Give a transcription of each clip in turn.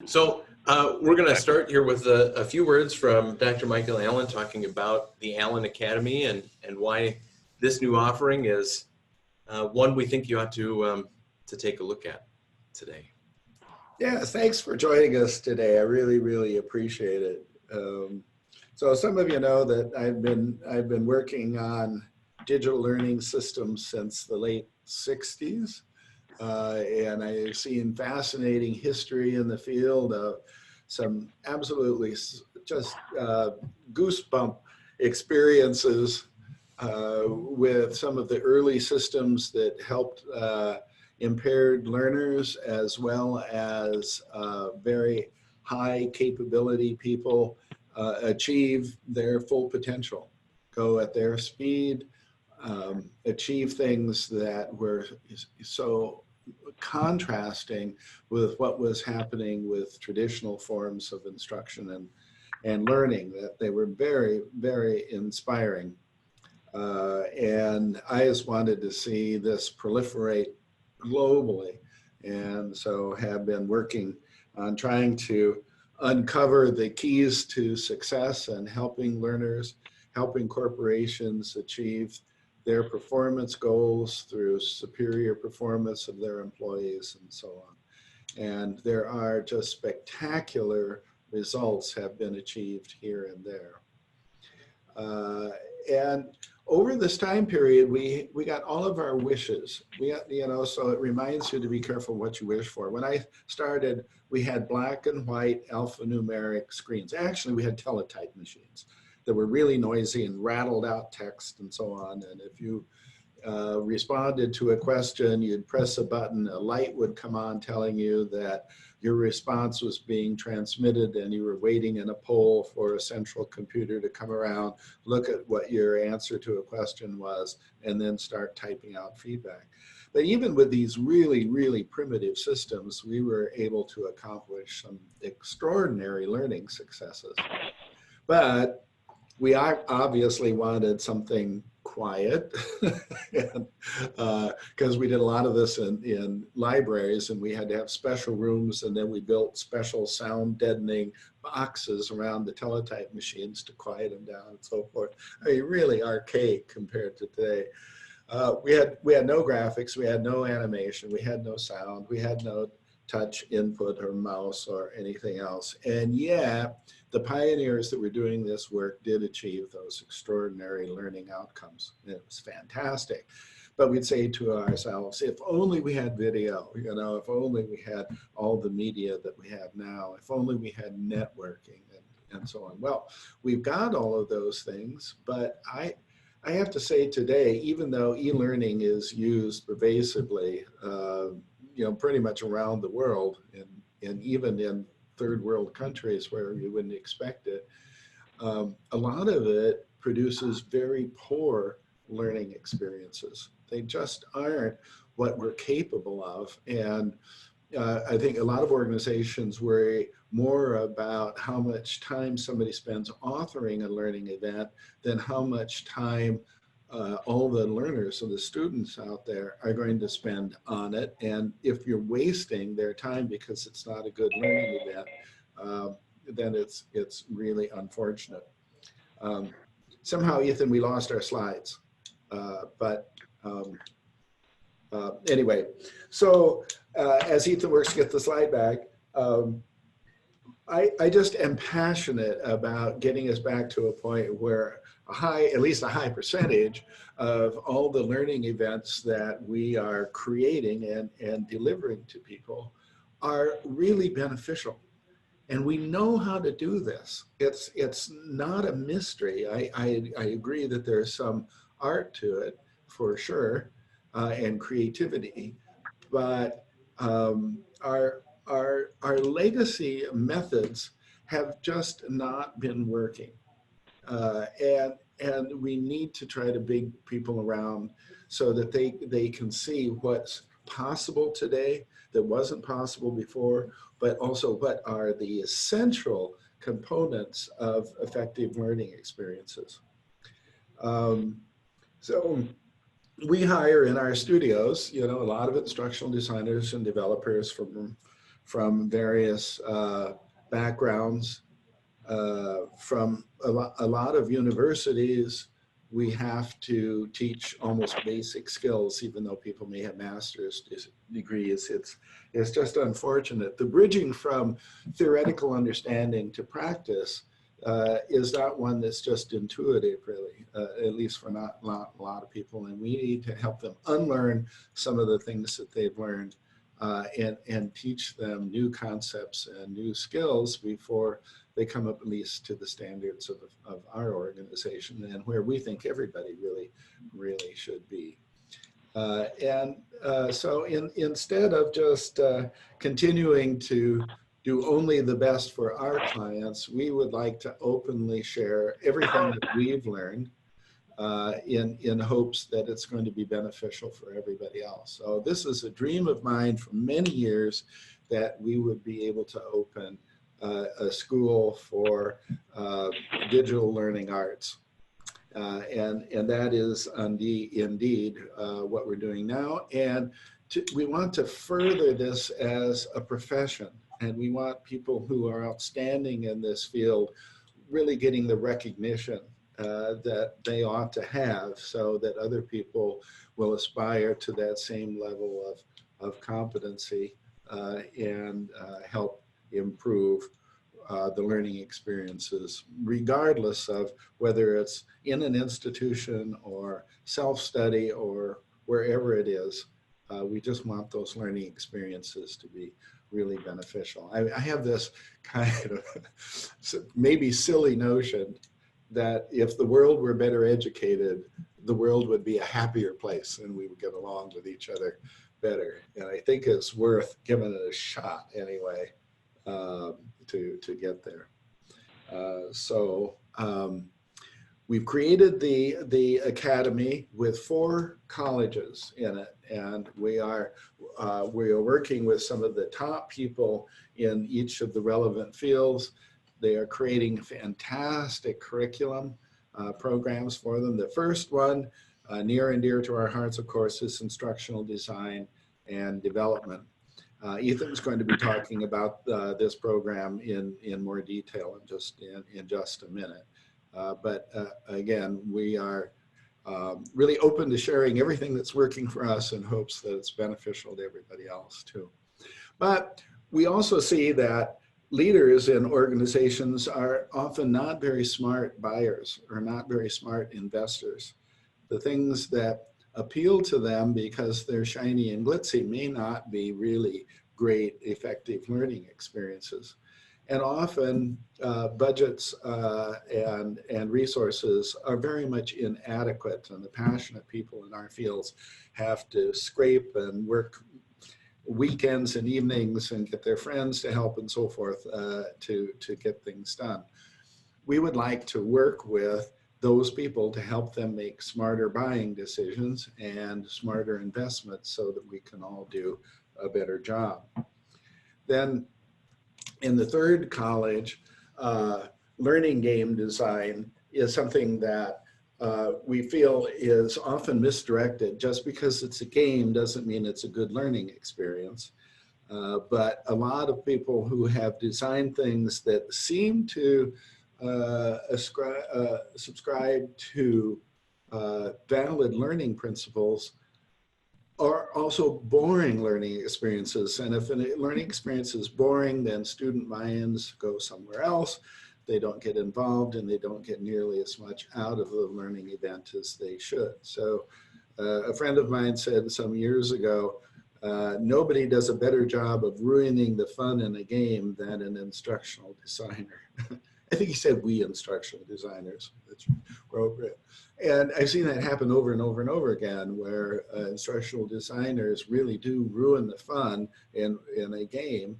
We're going to start here with a few words from Dr. Michael Allen talking about the Allen Academy and why this new offering is one we think you ought to take a look at today. Yeah, thanks for joining us today. I really, really appreciate it. So some of you know that I've been working on digital learning systems since the late 60s. And I've seen fascinating history in the field of some absolutely just goosebump experiences with some of the early systems that helped impaired learners as well as very high capability people achieve their full potential, go at their speed, achieve things that were so contrasting with what was happening with traditional forms of instruction and learning, that they were very, very inspiring. And I just wanted to see this proliferate globally. And so have been working on trying to uncover the keys to success and helping learners, helping corporations achieve their performance goals through superior performance of their employees and so on. And there are just spectacular results have been achieved here and there. And over this time period, we got all of our wishes. We got, so it reminds you to be careful what you wish for. When I started, we had black and white alphanumeric screens. Actually, we had teletype machines that were really noisy and rattled out text and so on. And if you responded to a question, you'd press a button, a light would come on telling you that your response was being transmitted and you were waiting in a poll for a central computer to come around, look at what your answer to a question was, and then start typing out feedback. But even with these really, really primitive systems, we were able to accomplish some extraordinary learning successes. But we obviously wanted something quiet because we did a lot of this in libraries, and we had to have special rooms, and then we built special sound deadening boxes around the teletype machines to quiet them down and so forth. I mean, really archaic compared to today. We had no graphics, we had no animation, we had no sound, we had no touch input or mouse or anything else. And yet, the pioneers that were doing this work did achieve those extraordinary learning outcomes. It was fantastic. But we'd say to ourselves, if only we had video, if only we had all the media that we have now, if only we had networking and so on. Well, we've got all of those things, but I have to say today, even though e-learning is used pervasively, pretty much around the world, and even in third world countries where you wouldn't expect it, a lot of it produces very poor learning experiences. They just aren't what we're capable of. And I think a lot of organizations worry more about how much time somebody spends authoring a learning event than how much time all the learners and the students out there are going to spend on it. And if you're wasting their time because it's not a good learning event, then it's really unfortunate. Somehow, Ethan, we lost our slides. Anyway, so as Ethan works to get the slide back, I just am passionate about getting us back to a point where at least a high percentage of all the learning events that we are creating and delivering to people are really beneficial. And we know how to do this. It's not a mystery. I agree that there's some art to it for sure, and creativity, but our legacy methods have just not been working. And we need to try to bring people around so that they can see what's possible today that wasn't possible before, but also what are the essential components of effective learning experiences. So we hire in our studios, a lot of instructional designers and developers from various backgrounds. From a lot of universities, we have to teach almost basic skills, even though people may have master's degrees. It's just unfortunate. The bridging from theoretical understanding to practice is not one that's just intuitive, really, at least for not a lot of people. And we need to help them unlearn some of the things that they've learned and teach them new concepts and new skills before they come up at least to the standards of our organization and where we think everybody really should be. So instead of just continuing to do only the best for our clients, we would like to openly share everything that we've learned in hopes that it's going to be beneficial for everybody else. So this is a dream of mine for many years, that we would be able to open a school for digital learning arts. And that is indeed what we're doing now. And we want to further this as a profession. And we want people who are outstanding in this field really getting the recognition that they ought to have, so that other people will aspire to that same level of competency and help improve the learning experiences, regardless of whether it's in an institution or self-study or wherever it is. We just want those learning experiences to be really beneficial. I have this kind of maybe silly notion that if the world were better educated, the world would be a happier place and we would get along with each other better. And I think it's worth giving it a shot anyway to get there. We've created the academy with 4 colleges in it, and we are working with some of the top people in each of the relevant fields. They are creating fantastic curriculum programs for them. The first one, near and dear to our hearts, of course, is instructional design and development. Ethan's going to be talking about this program in more detail in just a minute. But again, we are really open to sharing everything that's working for us in hopes that it's beneficial to everybody else too. But we also see that leaders in organizations are often not very smart buyers or not very smart investors. The things that appeal to them because they're shiny and glitzy may not be really great, effective learning experiences. And often budgets and resources are very much inadequate, and the passionate people in our fields have to scrape and work weekends and evenings and get their friends to help and so forth to get things done. We would like to work with those people to help them make smarter buying decisions and smarter investments so that we can all do a better job. Then in the third college, learning game design is something that we feel is often misdirected. Just because it's a game doesn't mean it's a good learning experience. But a lot of people who have designed things that seem to subscribe to valid learning principles are also boring learning experiences. And if a learning experience is boring, then student minds go somewhere else. They don't get involved and they don't get nearly as much out of the learning event as they should. So a friend of mine said some years ago, nobody does a better job of ruining the fun in a game than an instructional designer. I think he said we instructional designers. That's appropriate. And I've seen that happen over and over and over again, where instructional designers really do ruin the fun in a game.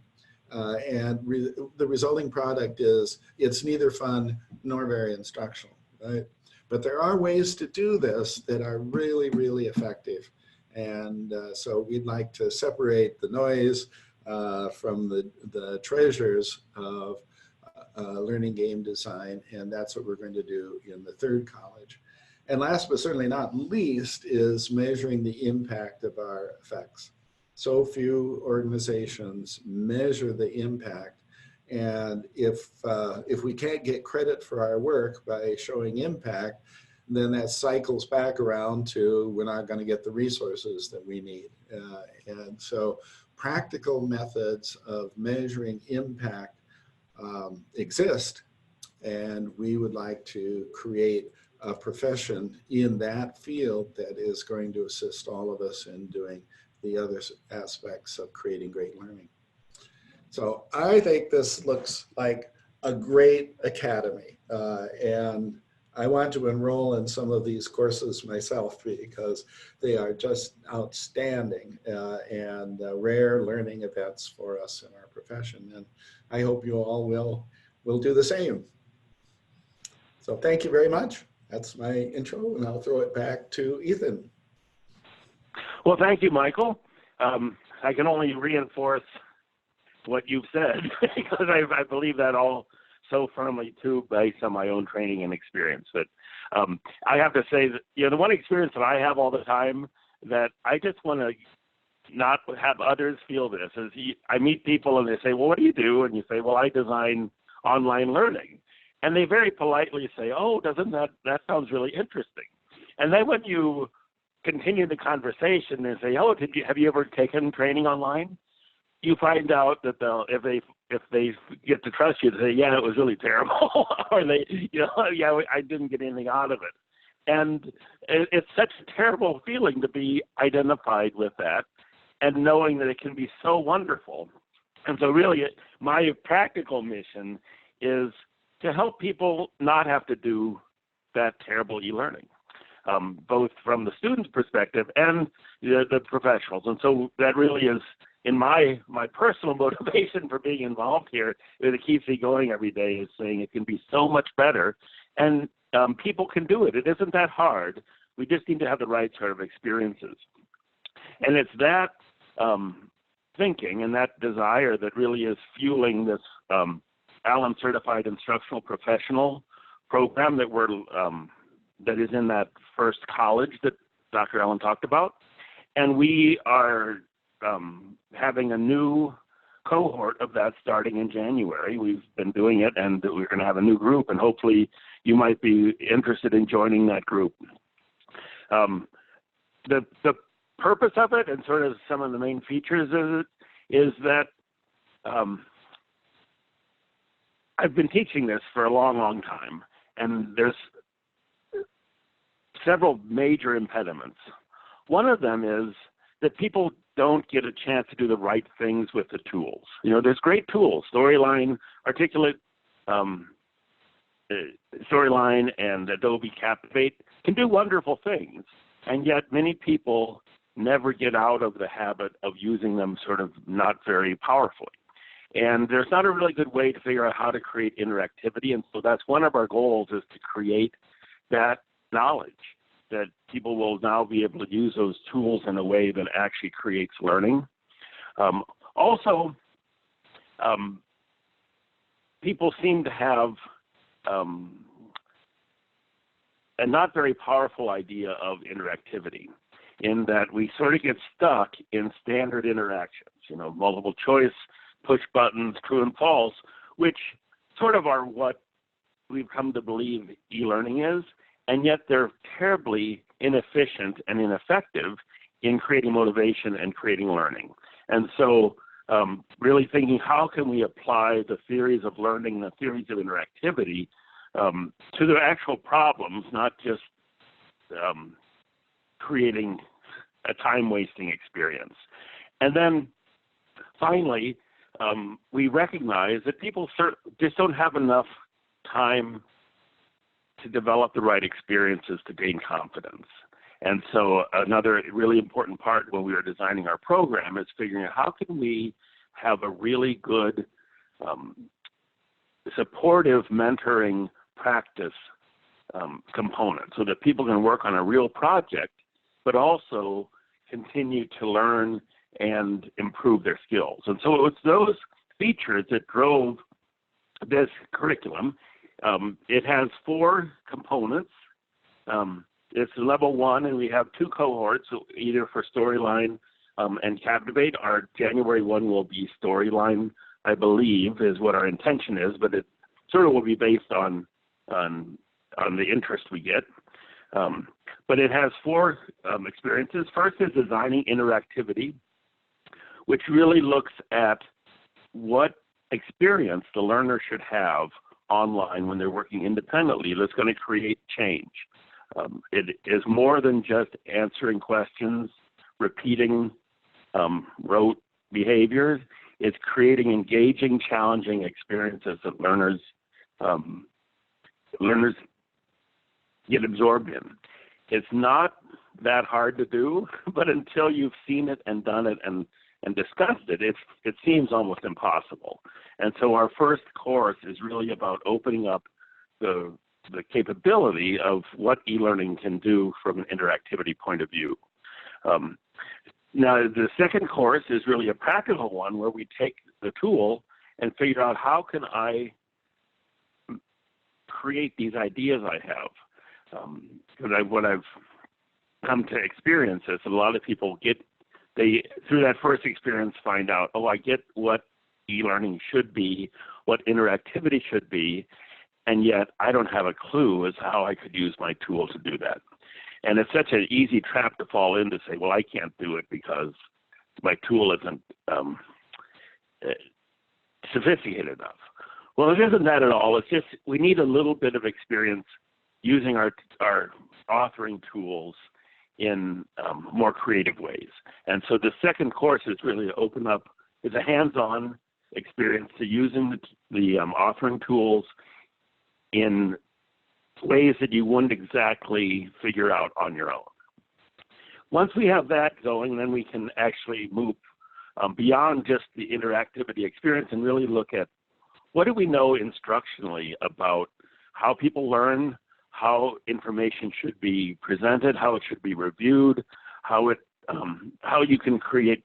The resulting product is it's neither fun nor very instructional, right? But there are ways to do this that are really, really effective. And so we'd like to separate the noise from the treasures of learning game design, and that's what we're going to do in the third college. And last but certainly not least is measuring the impact of our effects. so few organizations measure the impact. And if we can't get credit for our work by showing impact, then that cycles back around to we're not going to get the resources that we need. And so practical methods of measuring impact exist, and we would like to create a profession in that field that is going to assist all of us in doing the other aspects of creating great learning. So I think this looks like a great academy, and I want to enroll in some of these courses myself because they are just outstanding and rare learning events for us in our profession. And I hope you all will do the same. So thank you very much. That's my intro, and I'll throw it back to Ethan. Well, thank you, Michael. I can only reinforce what you've said because I believe that all so firmly too, based on my own training and experience. But I have to say that, you know, the one experience that I have all the time that I just want to not have others feel this is I meet people and they say, well, what do you do? And you say, well, I design online learning. And they very politely say, oh, doesn't that sounds really interesting. And then when you continue the conversation and say, oh, have you ever taken training online? You find out that if they get to trust you, to say, yeah, it was really terrible, or they, you know, yeah, I didn't get anything out of it. And it's such a terrible feeling to be identified with that and knowing that it can be so wonderful. And so really my practical mission is to help people not have to do that terrible e-learning, both from the student's perspective and the professionals. And so that really is, in my personal motivation for being involved here, that keeps me going every day, is saying it can be so much better, and people can do it. It isn't that hard. We just need to have the right sort of experiences. And it's that thinking and that desire that really is fueling this Allen Certified Instructional Professional program that is in that first college that Dr. Allen talked about. And we are having a new cohort of that starting in January. We've been doing it, and we're going to have a new group, and hopefully you might be interested in joining that group. The purpose of it and sort of some of the main features of it is that I've been teaching this for a long, long time, and there's several major impediments. One of them is that people don't get a chance to do the right things with the tools. You know, there's great tools, Storyline, Articulate, Storyline, and Adobe Captivate can do wonderful things, and yet many people never get out of the habit of using them sort of not very powerfully. And there's not a really good way to figure out how to create interactivity, and so that's one of our goals, is to create that knowledge that people will now be able to use those tools in a way that actually creates learning. Also, people seem to have a not very powerful idea of interactivity, in that we sort of get stuck in standard interactions, you know, multiple choice, push buttons, true and false, which sort of are what we've come to believe e-learning is, and yet they're terribly inefficient and ineffective in creating motivation and creating learning. And so really thinking, how can we apply the theories of learning, the theories of interactivity to the actual problems, not just creating a time-wasting experience. And then finally, we recognize that people just don't have enough time to develop the right experiences to gain confidence. And so another really important part when we were designing our program is figuring out how can we have a really good supportive mentoring practice component, so that people can work on a real project, but also continue to learn and improve their skills. And so it's those features that drove this curriculum. It has 4 components. It's level 1, and we have 2 cohorts, either for Storyline and Captivate. Our January one will be Storyline, I believe, is what our intention is, but it sort of will be based on the interest we get. But it has 4 experiences. First is designing interactivity, which really looks at what experience the learner should have online when they're working independently that's going to create change. It is more than just answering questions, repeating rote behaviors. It's creating engaging, challenging experiences that learners get absorbed in. It's not that hard to do, but until you've seen it and done it and discussed it, it seems almost impossible. And so our first course is really about opening up the capability of what e-learning can do from an interactivity point of view. Now, the second course is really a practical one where we take the tool and figure out how can I create these ideas I have. What I've come to experience is that a lot of people through that first experience find out, I get what e-learning should be, what interactivity should be, and yet I don't have a clue as to how I could use my tool to do that. And it's such an easy trap to fall in to say, well, I can't do it because my tool isn't sophisticated enough. Well, it isn't that at all. It's just we need a little bit of experience using our authoring tools in more creative ways. And so the second course is really to open up, is a hands-on experience to using the authoring tools in ways that you wouldn't exactly figure out on your own. Once we have that going, then we can actually move beyond just the interactivity experience and really look at what do we know instructionally about how people learn, how information should be presented, how it should be reviewed, how you can create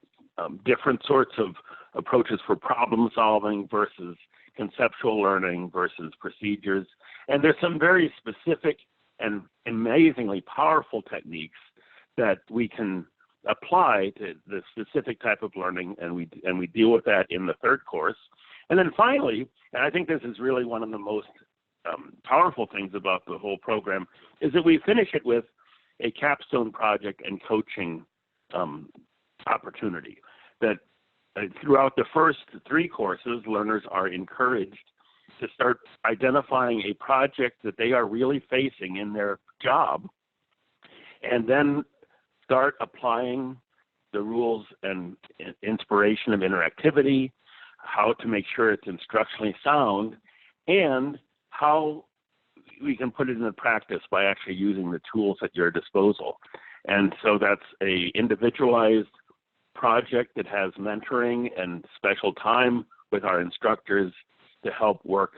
different sorts of approaches for problem solving versus conceptual learning versus procedures. And there's some very specific and amazingly powerful techniques that we can apply to the specific type of learning, and we deal with that in the third course. And then finally, and I think this is really one of the most powerful things about the whole program, is that we finish it with a capstone project and coaching opportunity. That throughout the first 3 courses, learners are encouraged to start identifying a project that they are really facing in their job, and then start applying the rules and inspiration of interactivity, how to make sure it's instructionally sound, and how we can put it into practice by actually using the tools at your disposal. And so that's a individualized project that has mentoring and special time with our instructors to help work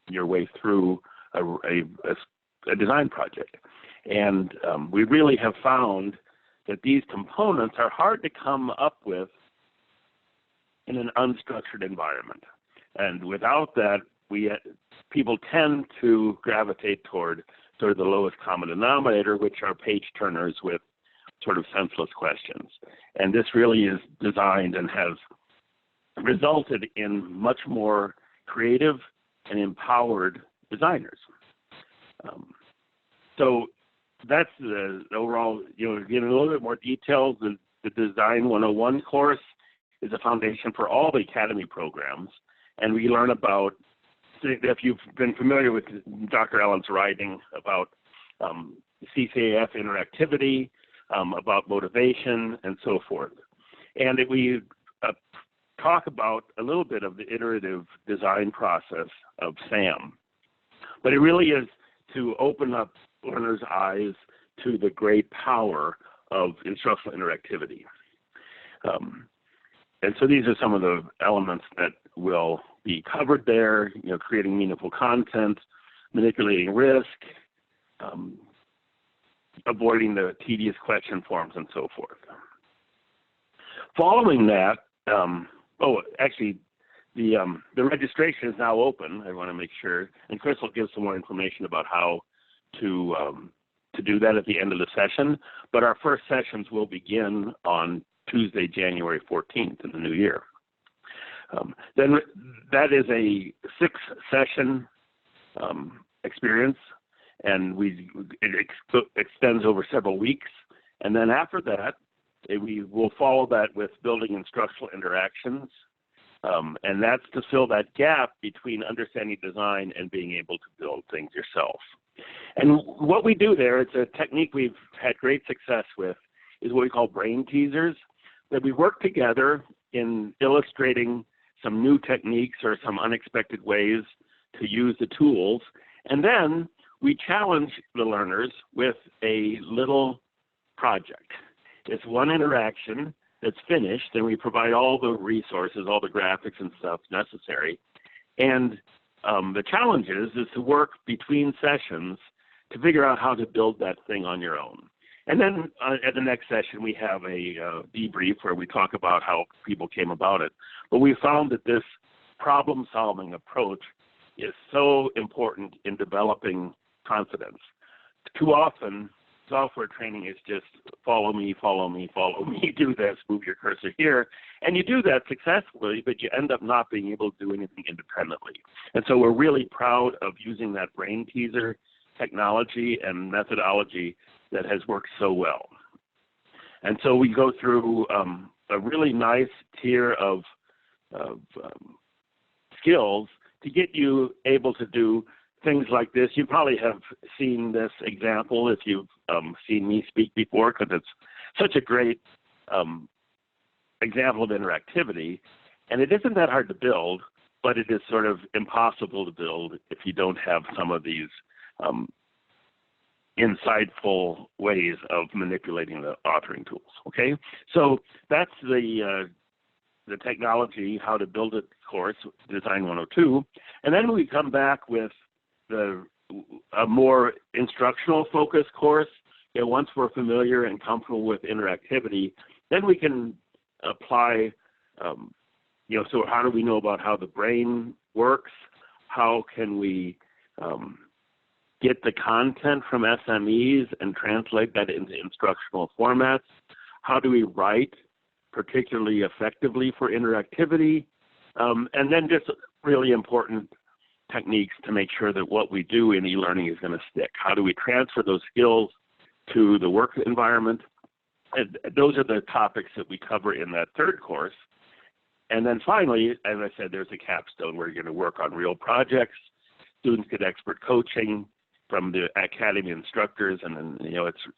your way through a design project. And we really have found that these components are hard to come up with in an unstructured environment. And without that, people tend to gravitate toward sort of the lowest common denominator, which are page turners with sort of senseless questions. And this really is designed and has resulted in much more creative and empowered designers. So that's the overall, get a little bit more details. The Design 101 course is a foundation for all the Academy programs. And we learn about, if you've been familiar with Dr. Allen's writing about CCAF interactivity, about motivation, and so forth. And we talk about a little bit of the iterative design process of SAM. But it really is to open up learners' eyes to the great power of instructional interactivity. And so these are some of the elements that will be covered there, creating meaningful content, manipulating risk, avoiding the tedious question forms, and so forth. Following that, the registration is now open. I want to make sure, and Chris will give some more information about how to do that at the end of the session. But our first sessions will begin on Tuesday, January 14th in the new year. Then that is a 6-session experience, and it extends over several weeks. And then after that, we will follow that with building instructional interactions, and that's to fill that gap between understanding design and being able to build things yourself. And what we do there, it's a technique we've had great success with, is what we call brain teasers, that we work together in illustrating some new techniques or some unexpected ways to use the tools. And then we challenge the learners with a little project. It's one interaction that's finished, and we provide all the resources, all the graphics and stuff necessary. And the challenge is to work between sessions to figure out how to build that thing on your own. And then at the next session, we have a debrief where we talk about how people came about it. But we found that this problem-solving approach is so important in developing confidence. Too often, software training is just follow me, follow me, follow me, do this, move your cursor here. And you do that successfully, but you end up not being able to do anything independently. And so we're really proud of using that brain teaser technology and methodology that has worked so well. And so we go through a really nice tier of skills to get you able to do things like this. You probably have seen this example if you've seen me speak before, because it's such a great example of interactivity. And it isn't that hard to build, but it is sort of impossible to build if you don't have some of these insightful ways of manipulating the authoring tools. Okay, so that's the technology, how to build it course, Design 102, and then we come back with a more instructional focused course. And once we're familiar and comfortable with interactivity, then we can apply. So how do we know about how the brain works? How can we get the content from SMEs and translate that into instructional formats? How do we write particularly effectively for interactivity? And then just really important techniques to make sure that what we do in e-learning is going to stick. How do we transfer those skills to the work environment? And those are the topics that we cover in that third course. And then finally, as I said, there's a capstone where you're going to work on real projects. Students get expert coaching from the academy instructors, and then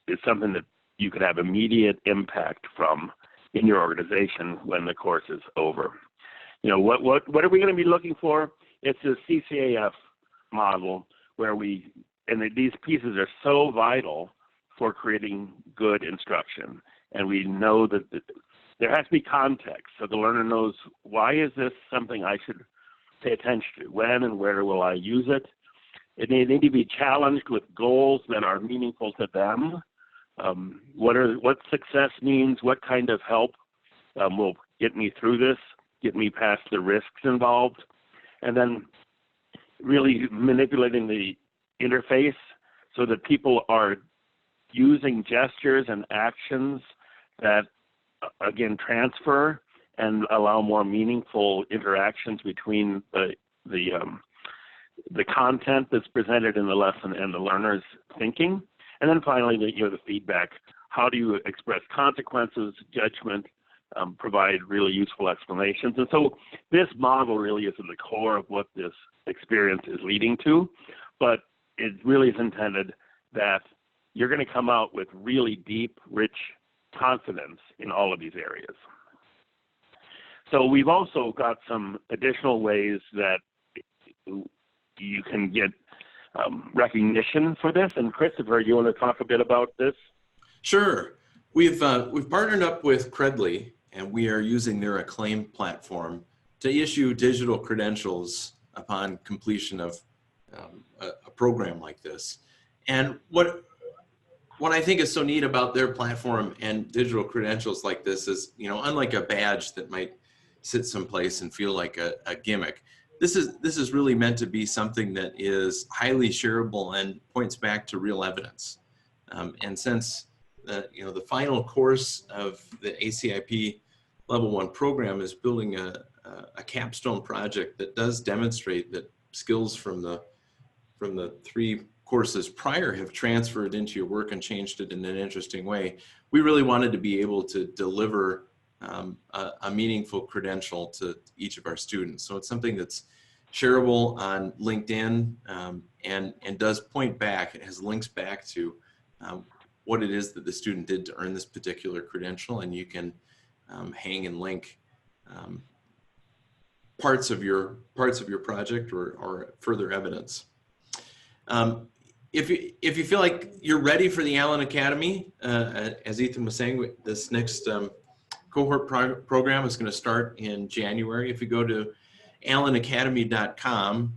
it's something that you could have immediate impact from in your organization when the course is over. What are we going to be looking for? It's a CCAF model where these pieces are so vital for creating good instruction, and we know that there has to be context, so the learner knows, why is this something I should pay attention to? When and where will I use it? They need to be challenged with goals that are meaningful to them. What success means, what kind of help will get me through this, get me past the risks involved, and then really manipulating the interface so that people are using gestures and actions that, again, transfer and allow more meaningful interactions between the content that's presented in the lesson and the learner's thinking. And then finally, the feedback. How do you express consequences, judgment, provide really useful explanations? And so this model really is in the core of what this experience is leading to, but it really is intended that you're going to come out with really deep, rich confidence in all of these areas. So we've also got some additional ways that you can get recognition for this. And Christopher, you want to talk a bit about this? Sure. We've partnered up with Credly, and we are using their Acclaim platform to issue digital credentials upon completion of a program like this. And what I think is so neat about their platform and digital credentials like this is, unlike a badge that might sit someplace and feel like a gimmick, this is really meant to be something that is highly shareable and points back to real evidence. And since the final course of the ACIP Level 1 program is building a capstone project that does demonstrate that skills from the 3 courses prior have transferred into your work and changed it in an interesting way. We really wanted to be able to deliver a meaningful credential to each of our students. So it's something that's shareable on LinkedIn and does point back. It has links back to what it is that the student did to earn this particular credential, and you can hang and link parts of your project or further evidence. If you feel like you're ready for the Allen Academy, as Ethan was saying, this next cohort program is going to start in January. If you go to allenacademy.com,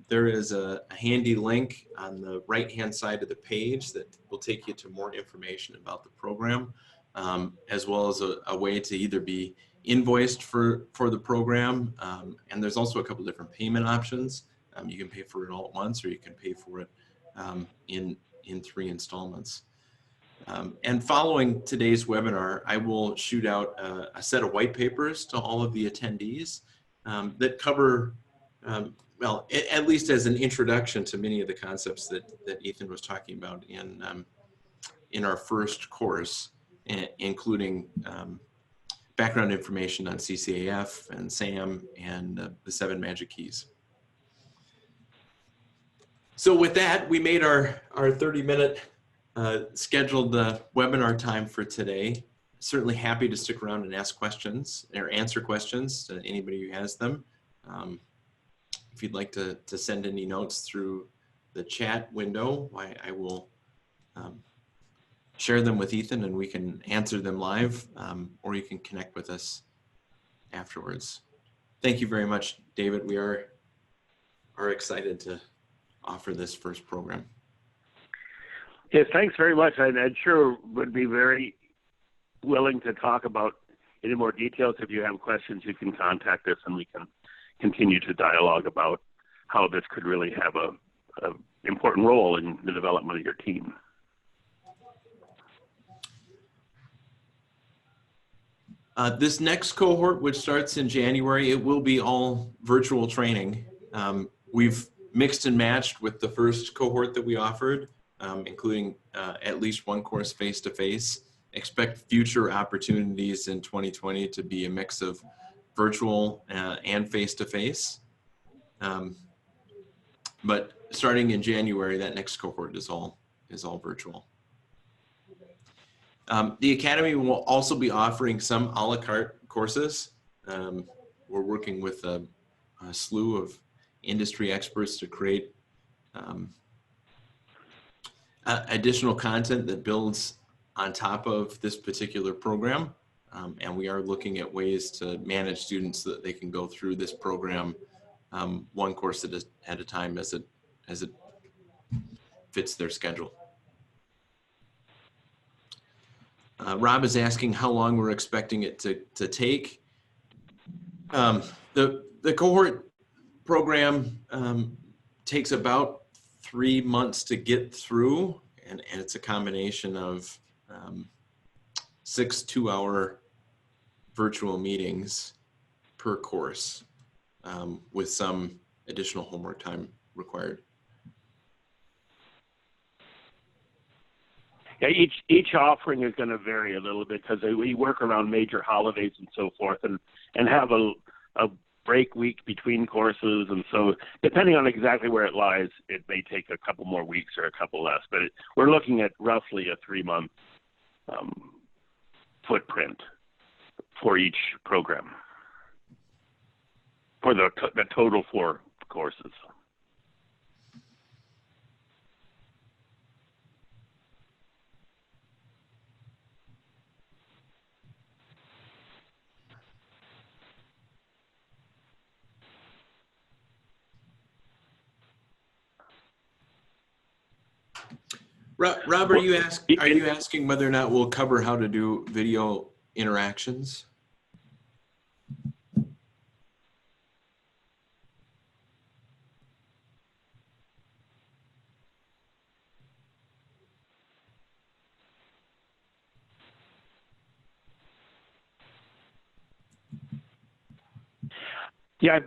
there is a handy link on the right-hand side of the page that will take you to more information about the program, as well as a way to either be invoiced for the program. And there's also a couple different payment options. You can pay for it all at once, or you can pay for it in 3 installments. And following today's webinar, I will shoot out a set of white papers to all of the attendees that cover, well, at least as an introduction to many of the concepts that Ethan was talking about in our first course, including background information on CCAF and SAM and the 7 magic keys. So with that, we made our 30-minute scheduled webinar time for today. Certainly happy to stick around and ask questions or answer questions to anybody who has them. If you'd like to send any notes through the chat window, I will share them with Ethan and we can answer them live, or you can connect with us afterwards. Thank you very much, David. We are excited to offer this first program. Yes, thanks very much. I'm sure would be very willing to talk about any more details. If you have questions, you can contact us and we can continue to dialogue about how this could really have a important role in the development of your team. This next cohort, which starts in January, it will be all virtual training. We've mixed and matched with the first cohort that we offered, including at least 1 course face-to-face. Expect future opportunities in 2020 to be a mix of virtual and face-to-face. But starting in January, that next cohort is all virtual. The Academy will also be offering some a la carte courses. We're working with a slew of industry experts to create additional content that builds on top of this particular program. And we are looking at ways to manage students so that they can go through this program 1 course at a time as it fits their schedule. Rob is asking how long we're expecting it to take. The cohort program takes about 3 months to get through, and it's a combination of 6 2-hour virtual meetings per course, with some additional homework time required. Yeah, each offering is going to vary a little bit because we work around major holidays and so forth, and have a break week between courses, and so depending on exactly where it lies, it may take a couple more weeks or a couple less. But we're looking at roughly a 3-month footprint for each program for the total 4 courses. Rob, are you asking whether or not we'll cover how to do video interactions? Yeah,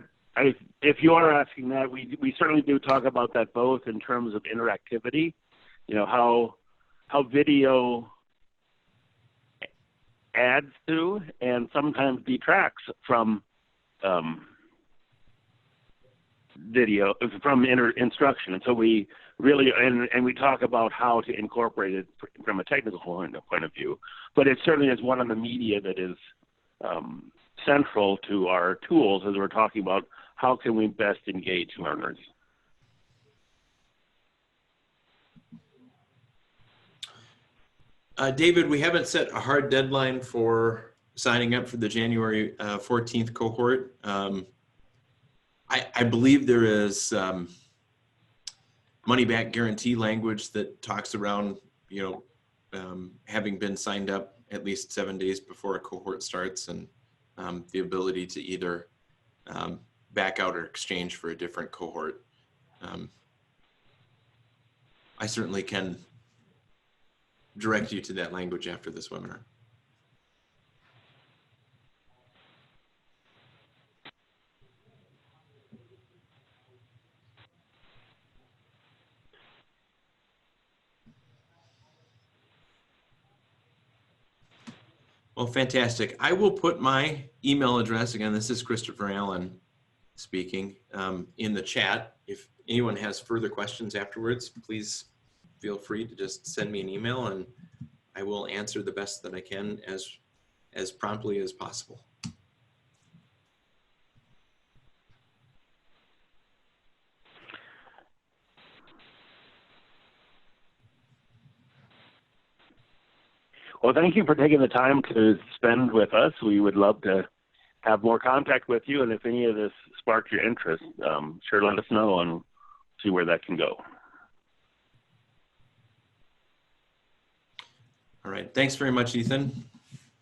if you are asking that, we certainly do talk about that both in terms of interactivity, you know, how video adds to and sometimes detracts from video, from instruction. And so we really, and we talk about how to incorporate it from a technical point of view, but it certainly is one of the media that is central to our tools as we're talking about how can we best engage learners. David, we haven't set a hard deadline for signing up for the January 14th cohort. I believe there is money back guarantee language that talks around, you know, having been signed up at least 7 days before a cohort starts, and the ability to either back out or exchange for a different cohort. I certainly can direct you to that language after this webinar. Well, fantastic. I will put my email address, again, this is Christopher Allen speaking, in the chat. If anyone has further questions afterwards, please feel free to just send me an email and I will answer the best that I can as promptly as possible. Well, thank you for taking the time to spend with us. We would love to have more contact with you, and if any of this sparks your interest, sure let us know and see where that can go. All right. Thanks very much, Ethan.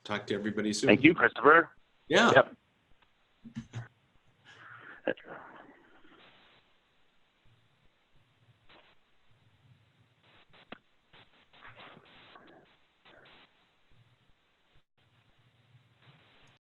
Talk to everybody soon. Thank you, Christopher. Yeah. Yep.